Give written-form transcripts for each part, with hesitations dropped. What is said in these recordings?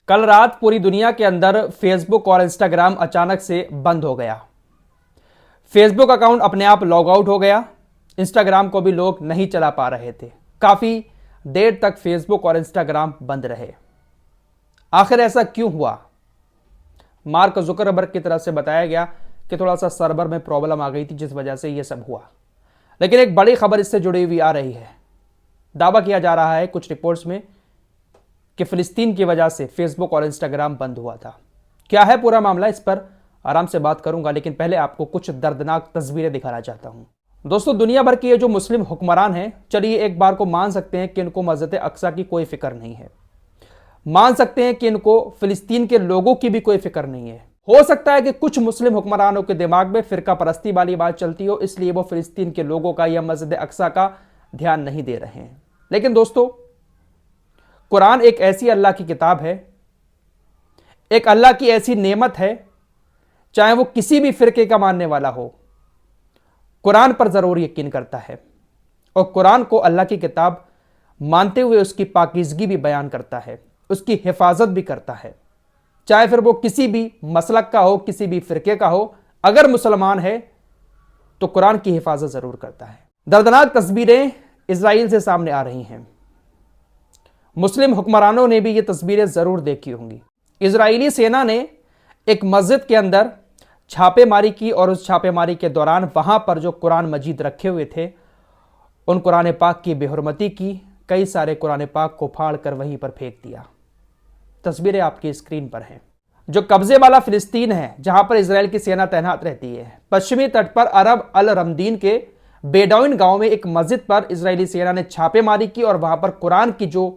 कल रात पूरी दुनिया के अंदर फेसबुक और इंस्टाग्राम अचानक से बंद हो गया। फेसबुक अकाउंट अपने आप लॉग आउट हो गया। इंस्टाग्राम को भी लोग नहीं चला पा रहे थे। काफी देर तक फेसबुक और इंस्टाग्राम बंद रहे। आखिर ऐसा क्यों हुआ? मार्क जुकरबर्ग की तरफ से बताया गया कि थोड़ा सा सर्वर में प्रॉब्लम आ गई थी, जिस वजह से यह सब हुआ। लेकिन एक बड़ी खबर इससे जुड़ी हुई आ रही है। दावा किया जा रहा है कुछ रिपोर्ट्स में कि फिलिस्तीन की वजह से फेसबुक और इंस्टाग्राम बंद हुआ था। क्या है पूरा मामला, इस पर आराम से बात करूंगा, लेकिन पहले आपको कुछ दर्दनाक तस्वीरें दिखाना चाहता हूं। दोस्तों, दुनिया भर के ये जो मुस्लिम हुक्मरान हैं, चलिए एक बार को मान सकते हैं कि इनको मस्जिद अक्सा की कोई फिक्र नहीं है। मान सकते हैं कि इनको फिलिस्तीन के लोगों की भी कोई फिक्र नहीं है। हो सकता है कि कुछ मुस्लिम हुक्मरानों के दिमाग में फिरका परस्ती वाली बात चलती हो, इसलिए वो फिलिस्तीन के लोगों का या मस्जिद अक्सा का ध्यान नहीं दे रहे हैं। लेकिन दोस्तों, कुरान एक ऐसी अल्लाह की किताब है, एक अल्लाह की ऐसी नेमत है, चाहे वो किसी भी फिरके का मानने वाला हो, कुरान पर जरूर यकीन करता है। और कुरान को अल्लाह की किताब मानते हुए उसकी पाकीज़गी भी बयान करता है, उसकी हिफाजत भी करता है। चाहे फिर वो किसी भी मसलक का हो, किसी भी फिरके का हो, अगर मुसलमान है तो कुरान की हिफाजत जरूर करता है। दर्दनाक तस्वीरें इजराइल से सामने आ रही हैं। मुस्लिम हुक्मरानों ने भी ये तस्वीरें जरूर देखी होंगी। इजरायली सेना ने एक मस्जिद के अंदर छापेमारी की और उस छापेमारी के दौरान वहां पर जो कुरान मजीद रखे हुए थे, उन कुरान पाक की बेहुरमती की। कई सारे कुरान पाक को फाड़ कर वहीं पर फेंक दिया। तस्वीरें आपकी स्क्रीन पर हैं। जो कब्जे वाला फिलिस्तीन है, जहां पर इजराइल की सेना तैनात रहती है, पश्चिमी तट पर अरब अल रमदीन के बेडाउन गांव में एक मस्जिद पर इजरायली सेना ने छापेमारी की और वहां पर कुरान की जो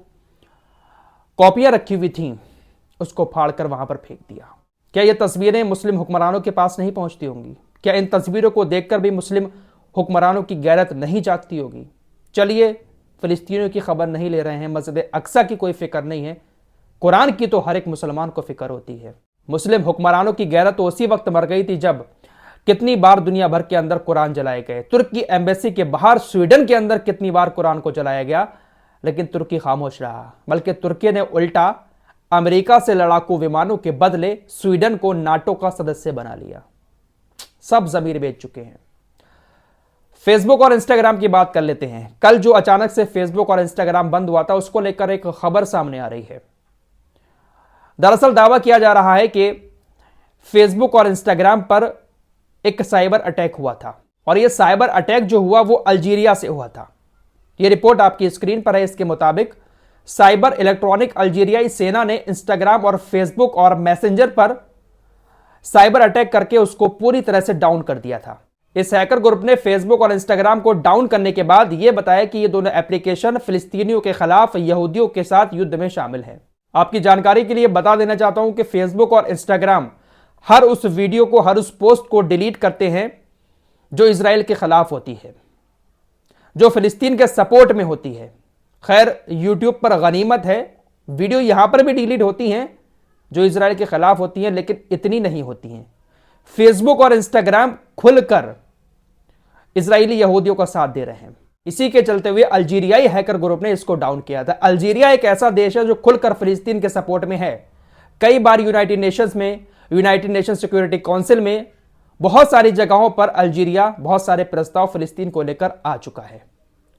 कॉपियां रखी हुई थीं, उसको फाड़कर वहां पर फेंक दिया। क्या ये तस्वीरें मुस्लिम हुक्मरानों के पास नहीं पहुंचती होंगी? क्या इन तस्वीरों को देखकर भी मुस्लिम हुक्मरानों की गैरत नहीं जागती होगी? चलिए, फिलिस्तीनियों की खबर नहीं ले रहे हैं, मस्जिद अक्सा की कोई फिक्र नहीं है, कुरान की तो हर एक मुसलमान को फिक्र होती है। मुस्लिम हुक्मरानों की गैरत तो उसी वक्त मर गई थी जब कितनी बार दुनिया भर के अंदर कुरान जलाए गए। तुर्की एम्बेसी के बाहर, स्वीडन के अंदर कितनी बार कुरान को जलाया गया, लेकिन तुर्की खामोश रहा। बल्कि तुर्की ने उल्टा अमेरिका से लड़ाकू विमानों के बदले स्वीडन को नाटो का सदस्य बना लिया। सब जमीर बेच चुके हैं। फेसबुक और इंस्टाग्राम की बात कर लेते हैं। कल जो अचानक से फेसबुक और इंस्टाग्राम बंद हुआ था, उसको लेकर एक खबर सामने आ रही है। दरअसल दावा किया जा रहा है कि फेसबुक और इंस्टाग्राम पर एक साइबर अटैक हुआ था, और यह साइबर अटैक जो हुआ वो अल्जीरिया से हुआ था। यह रिपोर्ट आपकी स्क्रीन पर है। इसके मुताबिक साइबर इलेक्ट्रॉनिक अल्जीरियाई सेना ने इंस्टाग्राम और फेसबुक और मैसेंजर पर साइबर अटैक करके उसको पूरी तरह से डाउन कर दिया था। इस हैकर ग्रुप ने फेसबुक और इंस्टाग्राम को डाउन करने के बाद यह बताया कि ये दोनों एप्लीकेशन फिलिस्तीनियों के खिलाफ यहूदियों के साथ युद्ध में शामिल है। आपकी जानकारी के लिए बता देना चाहता हूं कि फेसबुक और इंस्टाग्राम हर उस वीडियो को, हर उस पोस्ट को डिलीट करते हैं जो इजराइल के खिलाफ होती है, जो फिलिस्तीन के सपोर्ट में होती है। खैर, यूट्यूब पर गनीमत है, वीडियो यहां पर भी डिलीट होती हैं जो इजराइल के खिलाफ होती हैं, लेकिन इतनी नहीं होती हैं। फेसबुक और इंस्टाग्राम खुलकर इजरायली यहूदियों का साथ दे रहे हैं। इसी के चलते हुए अल्जीरियाई हैकर ग्रुप ने इसको डाउन किया था। अल्जीरिया एक ऐसा देश है जो खुलकर फिलिस्तीन के सपोर्ट में है। कई बार यूनाइटेड नेशंस में, यूनाइटेड नेशन सिक्योरिटी काउंसिल में, बहुत सारी जगहों पर अल्जीरिया बहुत सारे प्रस्ताव फिलिस्तीन को लेकर आ चुका है।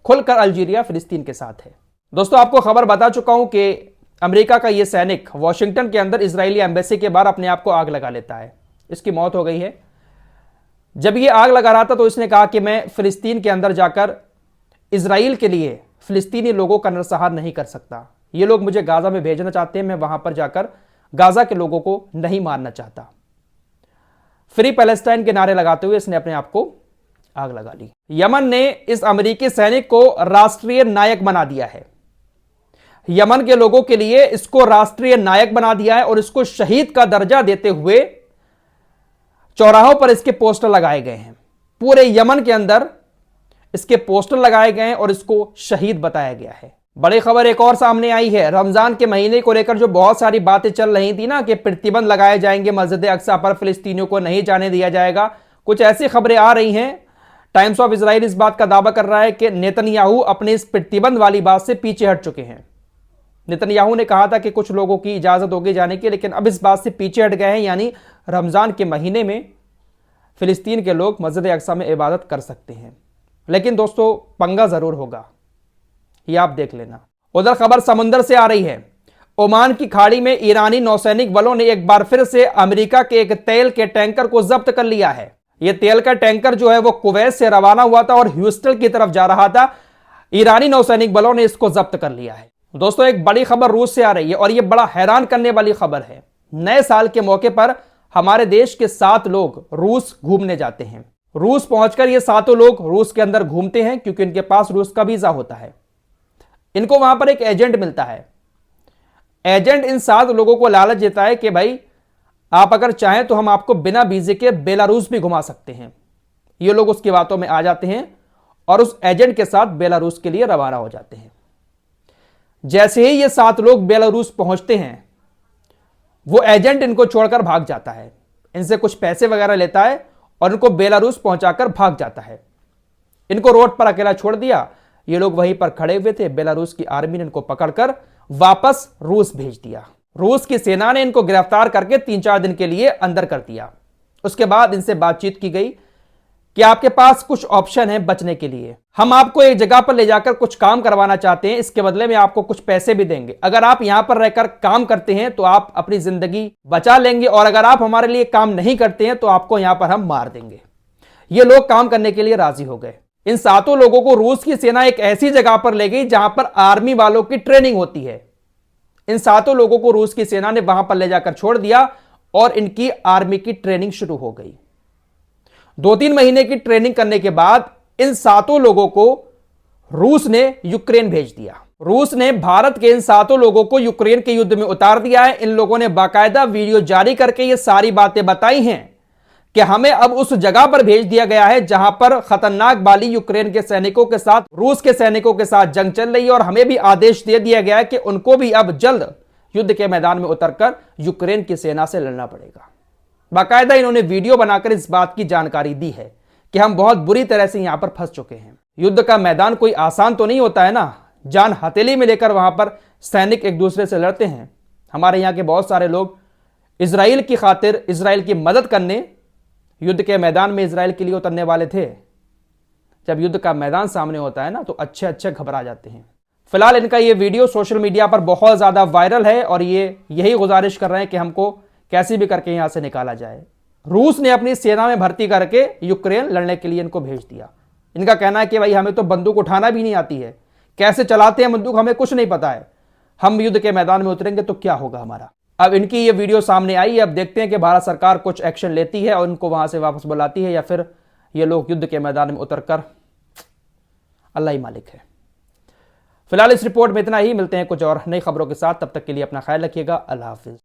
खुलकर अल्जीरिया फिलिस्तीन के साथ है। दोस्तों, आपको खबर बता चुका हूं कि अमेरिका का यह सैनिक वॉशिंगटन के अंदर इजरायली एम्बेसी के बाहर अपने आप को आग लगा लेता है। इसकी मौत हो गई है। जब ये आग लगा रहा था तो इसने कहा कि मैं फिलिस्तीन के अंदर जाकर इजराइल के लिए फिलिस्तीनी लोगों का नरसंहार नहीं कर सकता। ये लोग मुझे गाजा में भेजना चाहते हैं, मैं वहां पर जाकर गाजा के लोगों को नहीं मारना चाहता। फ्री पैलेस्टाइन के नारे लगाते हुए इसने अपने आप को आग लगा ली। यमन ने इस अमेरिकी सैनिक को राष्ट्रीय नायक बना दिया है। यमन के लोगों के लिए इसको राष्ट्रीय नायक बना दिया है और इसको शहीद का दर्जा देते हुए चौराहों पर इसके पोस्टर लगाए गए हैं। पूरे यमन के अंदर इसके पोस्टर लगाए गए हैं और इसको शहीद बताया गया है। बड़ी खबर एक और सामने आई है। रमजान के महीने को लेकर जो बहुत सारी बातें चल रही थी ना, कि प्रतिबंध लगाए जाएंगे मस्जिद अक्सा पर, फिलिस्तीनियों को नहीं जाने दिया जाएगा, कुछ ऐसी खबरें आ रही हैं। टाइम्स ऑफ इजराइल इस बात का दावा कर रहा है कि नेतन्याहू अपने इस प्रतिबंध वाली बात से पीछे हट चुके हैं। नेतन्याहू ने कहा था कि कुछ लोगों की इजाज़त होगी जाने की, लेकिन अब इस बात से पीछे हट गए हैं, यानी रमज़ान के महीने में फ़िलिस्तीन के लोग मस्जिद अक्सा में इबादत कर सकते हैं। लेकिन दोस्तों पंगा ज़रूर होगा, ये आप देख लेना। उधर खबर समुंदर से आ रही है। ओमान की खाड़ी में ईरानी नौसैनिक बलों ने एक बार फिर से अमेरिका के एक तेल के टैंकर को जब्त कर लिया है। यह तेल का टैंकर जो है वो कुवैत से रवाना हुआ था और ह्यूस्टन की तरफ जा रहा था। ईरानी नौसैनिक बलों ने इसको जब्त कर लिया है। दोस्तों एक बड़ी खबर रूस से आ रही है और यह बड़ा हैरान करने वाली खबर है। नए साल के मौके पर हमारे देश के 7 लोग रूस घूमने जाते हैं। रूस पहुंचकर ये 7 लोग रूस के अंदर घूमते हैं क्योंकि इनके पास रूस का वीजा होता है। इनको वहां पर एक एजेंट मिलता है। एजेंट इन 7 लोगों को लालच देता है कि भाई आप अगर चाहें तो हम आपको बिना वीजे के बेलारूस भी घुमा सकते हैं। ये लोग उसकी बातों में आ जाते हैं और उस एजेंट के साथ बेलारूस के लिए रवाना हो जाते हैं। जैसे ही ये 7 लोग बेलारूस पहुंचते हैं, वो एजेंट इनको छोड़कर भाग जाता है, इनसे कुछ पैसे वगैरह लेता है और इनको बेलारूस पहुंचाकर भाग जाता है। इनको रोड पर अकेला छोड़ दिया। ये लोग वहीं पर खड़े हुए थे। बेलारूस की आर्मी ने इनको पकड़कर वापस रूस भेज दिया। रूस की सेना ने इनको गिरफ्तार करके 3-4 दिन के लिए अंदर कर दिया। उसके बाद इनसे बातचीत की गई कि आपके पास कुछ ऑप्शन है बचने के लिए। हम आपको एक जगह पर ले जाकर कुछ काम करवाना चाहते हैं, इसके बदले में आपको कुछ पैसे भी देंगे। अगर आप यहां पर रहकर काम करते हैं तो आप अपनी जिंदगी बचा लेंगे और अगर आप हमारे लिए काम नहीं करते हैं तो आपको यहां पर हम मार देंगे। ये लोग काम करने के लिए राजी हो गए। इन 7 लोगों को रूस की सेना एक ऐसी जगह पर ले गई जहां पर आर्मी वालों की ट्रेनिंग होती है। इन 7 लोगों को रूस की सेना ने वहां पर ले जाकर छोड़ दिया और इनकी आर्मी की ट्रेनिंग शुरू हो गई। 2-3 महीने की ट्रेनिंग करने के बाद इन 7 लोगों को रूस ने यूक्रेन भेज दिया। रूस ने भारत के इन 7 लोगों को यूक्रेन के युद्ध में उतार दिया है। इन लोगों ने बाकायदा वीडियो जारी करके ये सारी बातें बताई हैं कि हमें अब उस जगह पर भेज दिया गया है जहां पर खतरनाक वाली यूक्रेन के सैनिकों के साथ रूस के सैनिकों के साथ जंग चल रही है और हमें भी आदेश दे दिया गया है कि उनको भी अब जल्द युद्ध के मैदान में उतरकर यूक्रेन की सेना से लड़ना पड़ेगा। बाकायदा इन्होंने वीडियो बनाकर इस बात की जानकारी दी है कि हम बहुत बुरी तरह से यहां पर फंस चुके हैं। युद्ध का मैदान कोई आसान तो नहीं होता है ना। जान हथेली में लेकर वहां पर सैनिक एक दूसरे से लड़ते हैं। हमारे यहां के बहुत सारे लोग इजराइल की खातिर इजराइल की मदद करने युद्ध के मैदान में इजराइल के लिए उतरने वाले थे। जब युद्ध का मैदान सामने होता है ना तो अच्छे अच्छे घबरा जाते हैं। फिलहाल इनका ये वीडियो सोशल मीडिया पर बहुत ज्यादा वायरल है और ये यही गुजारिश कर रहे हैं कि हमको कैसे भी करके यहां से निकाला जाए। रूस ने अपनी सेना में भर्ती करके यूक्रेन लड़ने के लिए इनको भेज दिया। इनका कहना है कि भाई हमें तो बंदूक उठाना भी नहीं आती है, कैसे चलाते हैं बंदूक हमें कुछ नहीं पता है, हम युद्ध के मैदान में उतरेंगे तो क्या होगा हमारा। अब इनकी ये वीडियो सामने आई है। अब देखते हैं कि भारत सरकार कुछ एक्शन लेती है और इनको वहां से वापस बुलाती है या फिर ये लोग युद्ध के मैदान में उतरकर, अल्लाह ही मालिक है। फिलहाल इस रिपोर्ट में इतना ही। मिलते हैं कुछ और नई खबरों के साथ, तब तक के लिए अपना ख्याल रखिएगा। अल्लाह हाफिज।